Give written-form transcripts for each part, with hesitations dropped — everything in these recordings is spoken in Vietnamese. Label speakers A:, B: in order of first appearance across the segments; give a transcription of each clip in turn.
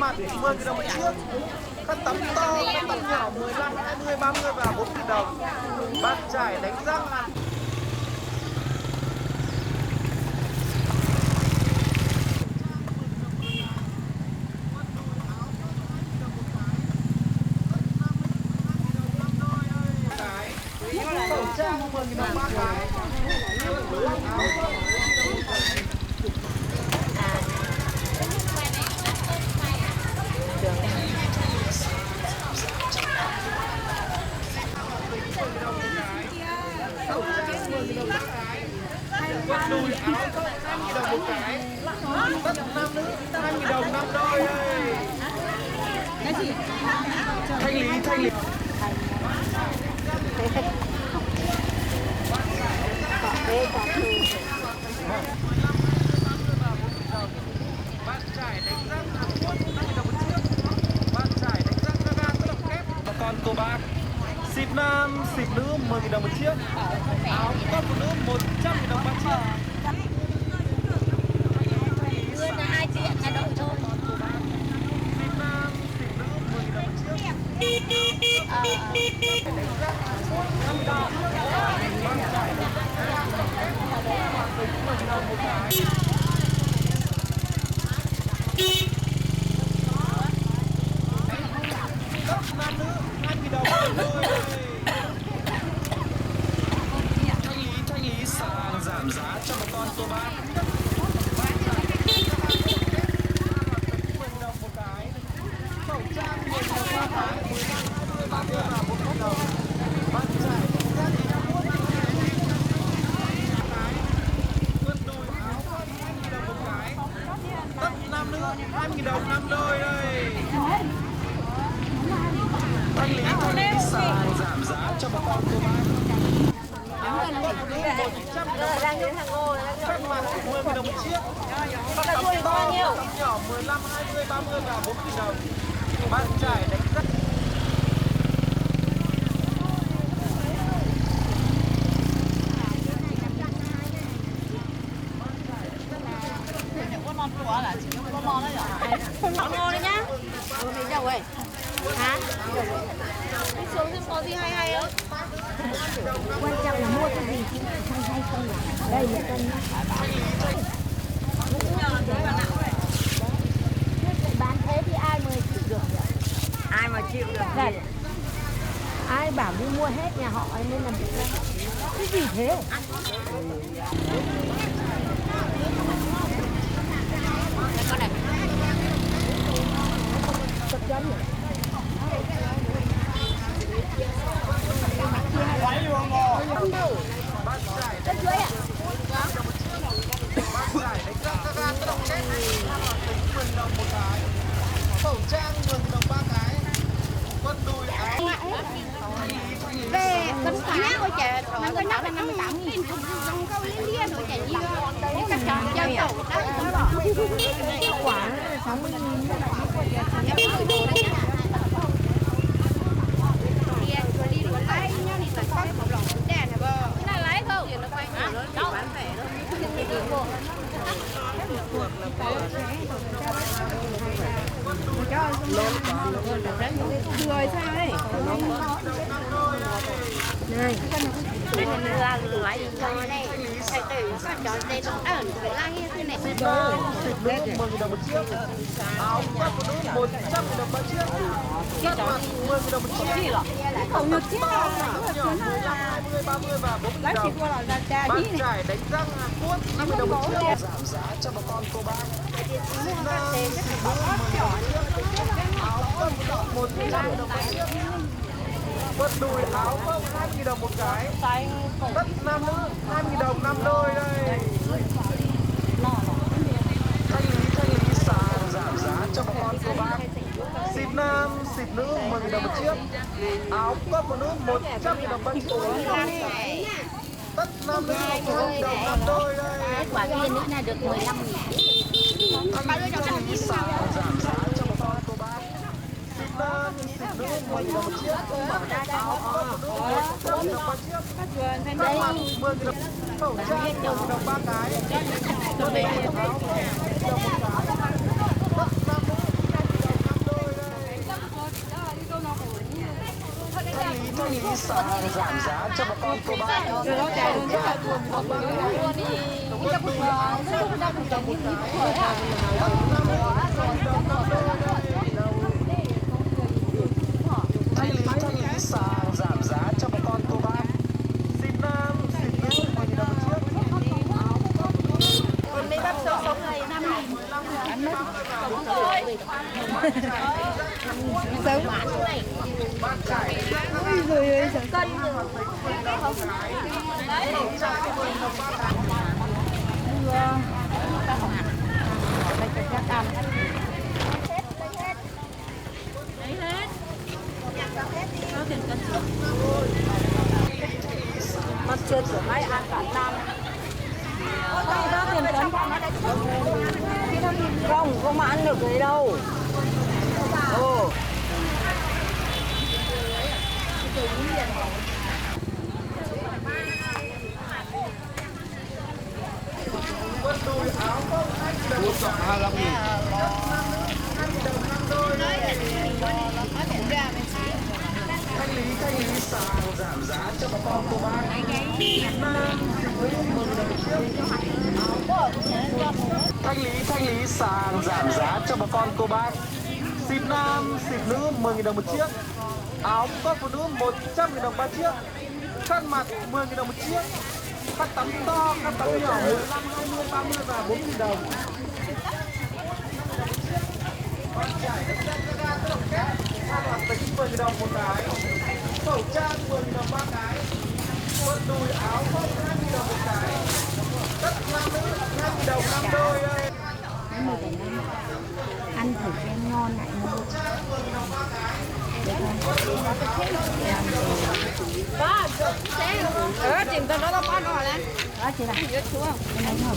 A: mặt 10.000 đồng một chiếc. Các tấm to, các tấm nhỏ 15, 20, 30 và 40.000 đồng. Bàn chải đánh răng khẩu trang 10.000 đồng 3 cái. Quần đùi áo 5.000 đồng một cái. Tất nam nữ 2.000 đồng 5 đôi đây. Cái gì? Thanh lý. Bạn trải đánh răng Hàn Quốc 5.000 đồng một chiếc. Bạn trải đánh răng Gaga có độc kép. Và còn cô bác xịt nam, xịt nữ 10.000 đồng một chiếc. Áo cấp phụ nữ 100.000 đồng 3 chiếc.
B: Mưa là 2 triệu là đội thôi.
A: Xịt nam, xịt nữ 10.000 đồng một chiếc. Đánh răng Hàn Quốc 5.000 đồng một chiếc. Bạn trải đánh răng Gaga có độc kép. Hoàn tính 10.000 đồng một cái. Nam nữ 2.000 đồng một đôi đây. Thanh lý sàng giảm giá cho một con tô bát. 10.000 đồng một cái. Khẩu trang 10.000 đồng 3 cái. 20, 30 và 40.000 đồng. Bạn trải đánh răng Hàn Quốc 2.000 đồng một cái. Quần đùi áo 2.000 đồng một cái. Tất nam nữ 2.000 đồng 5 đôi đây. Thanh lý sàng giảm giá cho một con cô bác. Áo cấp phụ nữ 100.000 đồng.
B: Đang đến thằng Ngô đấy.
A: Khăn mặt 10.000 đồng một chiếc. Các tấm to, các tấm nhỏ 15, 20, 30 và 40.000 đồng. Bạn trải đánh răng.
B: Thằng Ngô đấy nhá. Đi đâu vậy? Hả? Đi xuống xem có gì hay không?
C: Quan trọng là mua cái gì chứ không hay không là đây là cân bán thế thì ai mà chịu được vậy?
B: Ai mà chịu được
C: Đây. Ai bảo đi mua hết nhà họ nên là cái gì thế?
B: con này.
C: Tập chân nhỉ? Không đâu. Đất dưới à?
A: Bạn trải đánh răng Gaga có độc kép. 10.000 đồng một cái. Khẩu trang 10.000 đồng 3 cái. Quần đùi áo.
B: Về cân cá của trẻ nó cân nặng là 58.000. Không câu liên liên của trẻ gì đó. Đấy các trò chơi tổ đó.
C: Quả 60.000.
B: Người sao đấy?
C: Này.
B: Đây là loại cho đây. Thầy tử các trò đây nó ở cái lai thế này.
A: Xịt nam, xịt nữ 10.000 đồng một chiếc. Áo cấp phụ nữ 100.000 đồng 3 chiếc. Tất mặt 10.000 đồng một chiếc.
C: Không được chứ.
A: To, nhỏ 15, 20, 30 và 40.000 đồng. Bạn trải đánh răng Hàn Quốc 50.000 đồng một chiếc. Giảm giá cho bà con cô bác. Xịt nam, xịt nữ 10.000 đồng một chiếc. Áo cấp phụ nữ 100.000 đồng một chiếc. Quần đùi áo phông 20.000 đồng một cái. Tất nam nữ 20.000 đồng 5 đôi đây. Thanh lý sàng giảm giá cho bà con cô bác. Xịt nam, xịt nữ 10.000 đồng một chiếc. Áo cấp phụ nữ 100.000 đồng 3 chiếc. Tất nam nữ 20.000 đồng 5 đôi đây.
B: Quả viên nữa là được 15.000.
A: Thanh lý sàng giảm giá cho bà con cô bác. Xịt nam, xịt nữ 10.000 đồng một chiếc. Áo cấp phụ nữ 100.000 đồng 3 chiếc. Tất mặt 10.000 đồng. Khẩu trang 10.000 đồng 3 cái. Quần đùi áo 10.000 đồng một cái. Tất nam nữ sàng giảm giá cho bà con cô bác. Thanh lý sàng giảm giá cho bà con cô bác. Xịt nam, xịt nữ 10.000 đồng một chiếc.
B: Còn mấy bắp sống này 5.000. Sớm. Ôi giời ơi, cân
C: Mặt trượt của máy ăn cả năm. Đó tiền cân. Không mà ăn được đấy đâu. Ồ.
A: Thanh lý sàng giảm giá cho bà con cô bác. Thanh lý sàng giảm giá cho bà con cô bác. Xịt nam, xịt nữ 10.000 đồng một chiếc. Áo con phụ nữ 100.000 đồng 3 chiếc. Khăn mặt 10.000 đồng một chiếc. Khăn tắm to, khăn tắm nhỏ 15, 20, 30 và 40.000 đồng. Khăn mặt tính 10.000 đồng một cái. Khẩu trang 10.000 đồng 3 cái. Quần đùi áo không 20.000 đồng một cái. Tất nam nữ 20.000 đồng 5 đôi ơi.
C: Ăn thử xem ngon lại mua.
B: tìm tôi nó có nó lên.
C: Đó chị này.
B: Rất xuống.
C: Cái này hợp.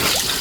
A: Bye.